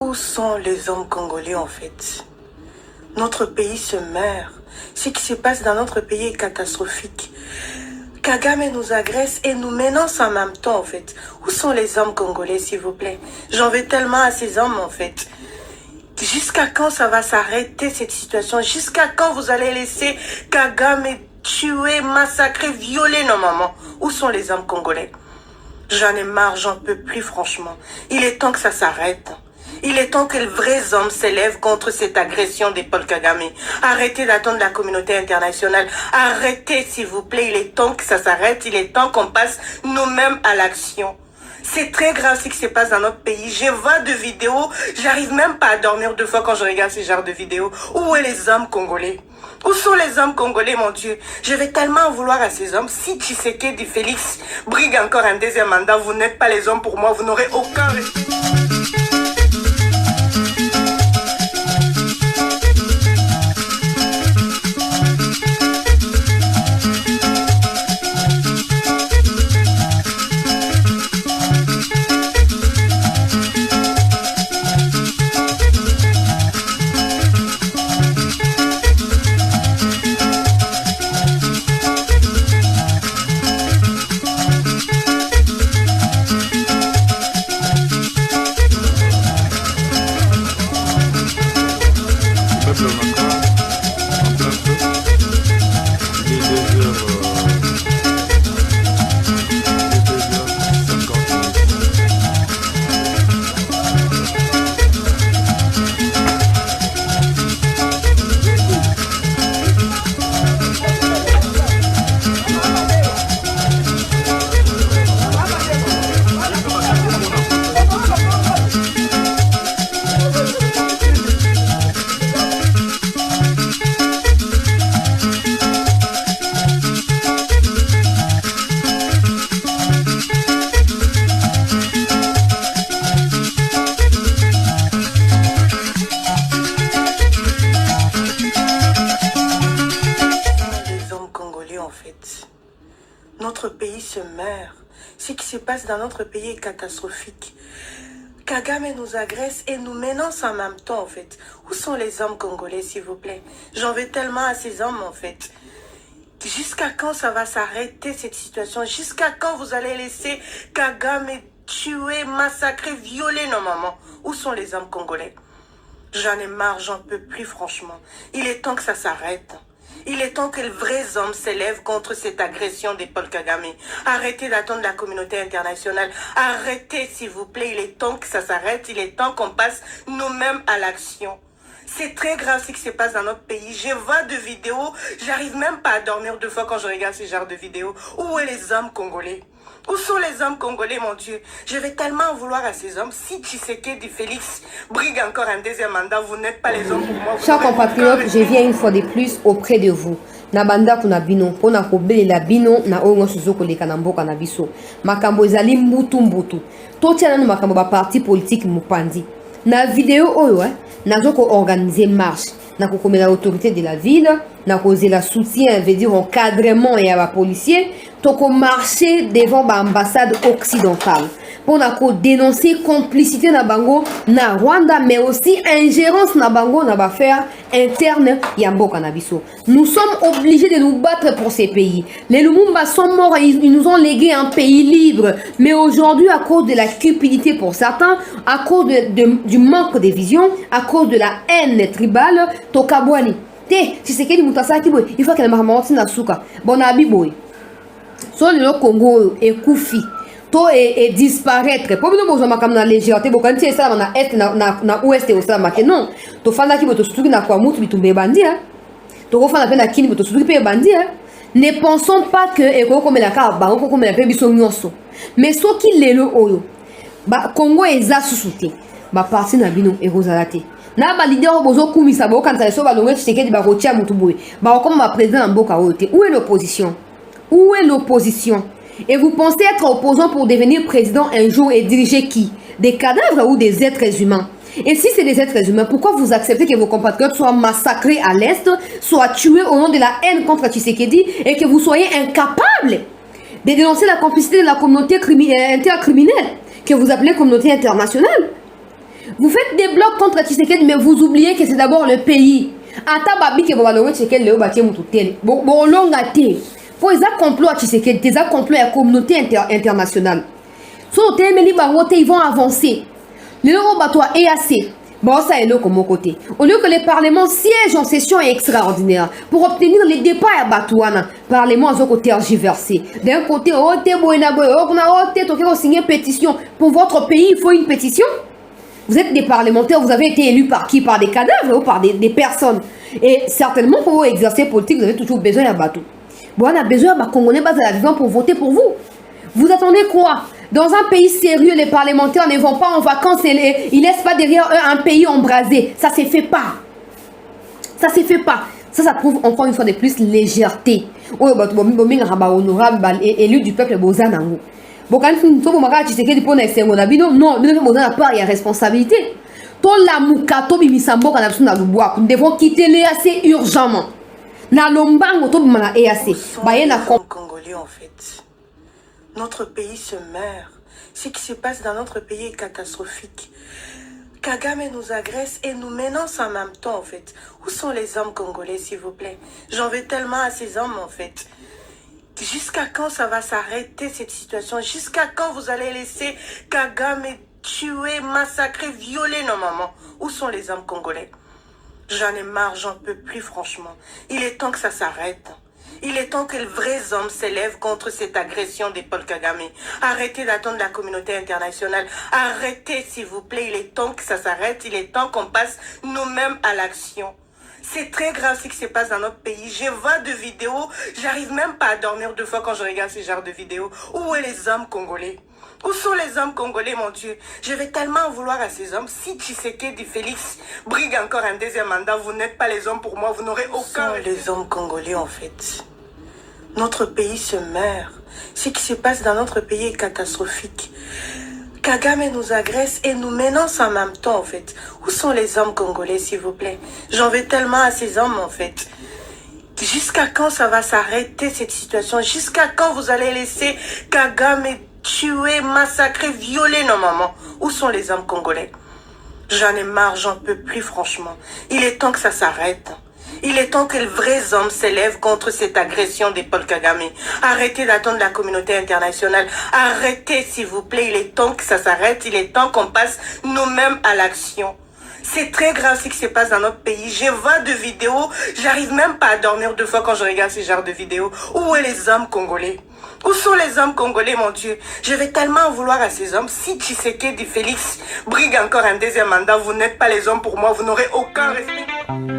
Où sont les hommes congolais en fait? Notre pays se meurt. Ce qui se passe dans notre pays est catastrophique. Kagame nous agresse et nous menace en même temps en fait. Où sont les hommes congolais s'il vous plaît? J'en veux tellement à ces hommes en fait. Jusqu'à quand ça va s'arrêter cette situation? Jusqu'à quand vous allez laisser Kagame tuer, massacrer, violer nos mamans? Où sont les hommes congolais? J'en ai marre, j'en peux plus franchement. Il est temps que ça s'arrête. Il est temps que les vrais hommes s'élèvent contre cette agression de Paul Kagame. Arrêtez d'attendre la communauté internationale. Arrêtez s'il vous plaît, il est temps que ça s'arrête. Il est temps qu'on passe nous-mêmes à l'action. C'est très grave ce qui se passe dans notre pays. Je vois de vidéos, j'arrive même pas à dormir deux fois quand je regarde ce genre de vidéos. Où est les hommes congolais? Où sont les hommes congolais, mon Dieu? Je vais tellement en vouloir à ces hommes. Si Tshisekedi Félix brigue encore un deuxième mandat, vous n'êtes pas les hommes pour moi, vous n'aurez aucun respect. Notre pays se meurt. Ce qui se passe dans notre pays est catastrophique. Kagame nous agresse et nous menace en même temps en fait. Où sont les hommes congolais s'il vous plaît? J'en veux tellement à ces hommes en fait. Jusqu'à quand ça va s'arrêter cette situation? Jusqu'à quand vous allez laisser Kagame tuer, massacrer, violer nos mamans? Où sont les hommes congolais? J'en ai marre, j'en peux plus franchement. Il est temps que ça s'arrête. Il est temps que les vrais hommes s'élèvent contre cette agression de Paul Kagame. Arrêtez d'attendre la communauté internationale. Arrêtez s'il vous plaît, il est temps que ça s'arrête. Il est temps qu'on passe nous-mêmes à l'action. C'est très grave ce qui se passe dans notre pays. Je vois de vidéos, j'arrive même pas à dormir deux fois quand je regarde ce genre de vidéos. Où est les hommes congolais? Où sont les hommes congolais, mon Dieu? Je vais tellement en vouloir à ces hommes. Si Tshisekedi Félix brigue encore un deuxième mandat, vous n'êtes pas les hommes pour moi. Chers compatriotes, je viens une fois de plus auprès de vous. Nabanda kuna bino pona kobelela bino na ongo suzoko leka na mboka na biso. Makambo ezali mbutu. Totia nanu makambo ba parti politique mupandi. Na vidéo oyo nazoko organiser marche. Na kokomela l'autorité de la ville, na causer la soutien, veut dire encadrement et à la policier, toko marcher devant l'ambassade occidentale pour dénoncer complicité na bango na Rwanda, mais aussi ingérence na bango na affaire interne ya mboka na biso. Nous sommes obligés de nous battre pour ces pays. Les Lumumba sont morts, ils nous ont légué un pays libre, mais aujourd'hui à cause de la cupidité pour certains, à cause du manque de vision, à cause de la haine tribale, tokabwani te Tshisekedi mutasaki boy il faut que la mahamoti na suka bon abiboy so le Congo ekufi to et disparaître pour nous besoin makam na légèreté bokanti ça na est na ouest au ça make non to fanda ki boto suki na kwa mutu bitumbe bandi to ko fanda pe na kini boto suki pe bandi ne pensons pas que eko comme la ka ba ko comme la pe biso nyonso mais so ki lelo oyo ba Congo eza susute ba parti na bino ekozalate na ba leader bozo kumisa bo kanta so ba longe Tshisekedi ba rotia mutu boy ba comme ma président mboka oyote. Où est l'opposition? Où est l'opposition? Et vous pensez être opposant pour devenir président un jour et diriger qui? Des cadavres ou des êtres humains? Et si c'est des êtres humains, pourquoi vous acceptez que vos compatriotes soient massacrés à l'Est, soient tués au nom de la haine contre Tshisekedi et que vous soyez incapables de dénoncer la complicité de la communauté intercriminelle que vous appelez communauté internationale? Vous faites des blocs contre Tshisekedi, mais vous oubliez que c'est d'abord le pays. Ata babi ke bobalongo Tshisekedi leo batie mututele. Bon longa te. Pour les complot à Tshisekedi, des complot à la communauté internationale. So temeli bangote, ils vont avancer. Les loro bato à EAC. Bon, ça est là comme côté. Au lieu que les parlements siègent en session extraordinaire pour obtenir les départs à Batouana, parlement à côté tergiversé. D'un côté, signer une pétition. Pour votre pays, il faut une pétition. Vous êtes des parlementaires, vous avez été élus par qui? Par des cadavres ou par des personnes. Et certainement, pour vous exercer politique, vous avez toujours besoin d'un bateau. Bon, on a besoin d'un Congolais bas à la vivant pour voter pour vous. Vous attendez quoi? Dans un pays sérieux, les parlementaires ne vont pas en vacances et ils ne laissent pas derrière eux un pays embrasé. Ça ne se fait pas. Ça ne se fait pas. Ça prouve encore une fois de plus légèreté. Honorable élu du peuple Bozanango. Non, il y a responsabilité. Nous devons quitter l'EAC urgemment. Congolais en fait. Notre pays se meurt. Ce qui se passe dans notre pays est catastrophique. Kagame nous agresse et nous menace en même temps en fait. Où sont les hommes congolais s'il vous plaît? J'en veux tellement à ces hommes en fait. Jusqu'à quand ça va s'arrêter cette situation? Jusqu'à quand vous allez laisser Kagame tuer, massacrer, violer nos mamans? Où sont les hommes congolais? J'en ai marre, j'en peux plus franchement. Il est temps que ça s'arrête. Il est temps que les vrais hommes s'élèvent contre cette agression des Paul Kagame. Arrêtez d'attendre la communauté internationale. Arrêtez s'il vous plaît, il est temps que ça s'arrête. Il est temps qu'on passe nous-mêmes à l'action. C'est très grave ce qui se passe dans notre pays. Je vois de vidéos, j'arrive même pas à dormir 2 fois quand je regarde ce genre de vidéos. Où est les hommes congolais? Où sont les hommes congolais, mon Dieu? Je vais tellement en vouloir à ces hommes. Si Tshisekedi Félix brigue encore un deuxième mandat, vous n'êtes pas les hommes pour moi, vous n'aurez aucun... Où sont les hommes congolais, en fait? Notre pays se meurt. Ce qui se passe dans notre pays est catastrophique. Kagame nous agresse et nous menace en même temps, en fait. Où sont les hommes congolais, s'il vous plaît? J'en veux tellement à ces hommes, en fait. Jusqu'à quand ça va s'arrêter, cette situation? Jusqu'à quand vous allez laisser Kagame tuer, massacrer, violer nos mamans? Où sont les hommes congolais? J'en ai marre, j'en peux plus franchement. Il est temps que ça s'arrête. Il est temps que les vrais hommes s'élèvent contre cette agression des Paul Kagame. Arrêtez d'attendre la communauté internationale. Arrêtez s'il vous plaît, il est temps que ça s'arrête. Il est temps qu'on passe nous-mêmes à l'action. C'est très grave ce qui se passe dans notre pays. Je vois de vidéos, j'arrive même pas à dormir 2 fois quand je regarde ce genre de vidéos. Où est les hommes congolais? Où sont les hommes congolais, mon Dieu? Je vais tellement en vouloir à ces hommes. Si Tshisekedi Félix brigue encore un deuxième mandat, vous n'êtes pas les hommes pour moi, vous n'aurez aucun respect.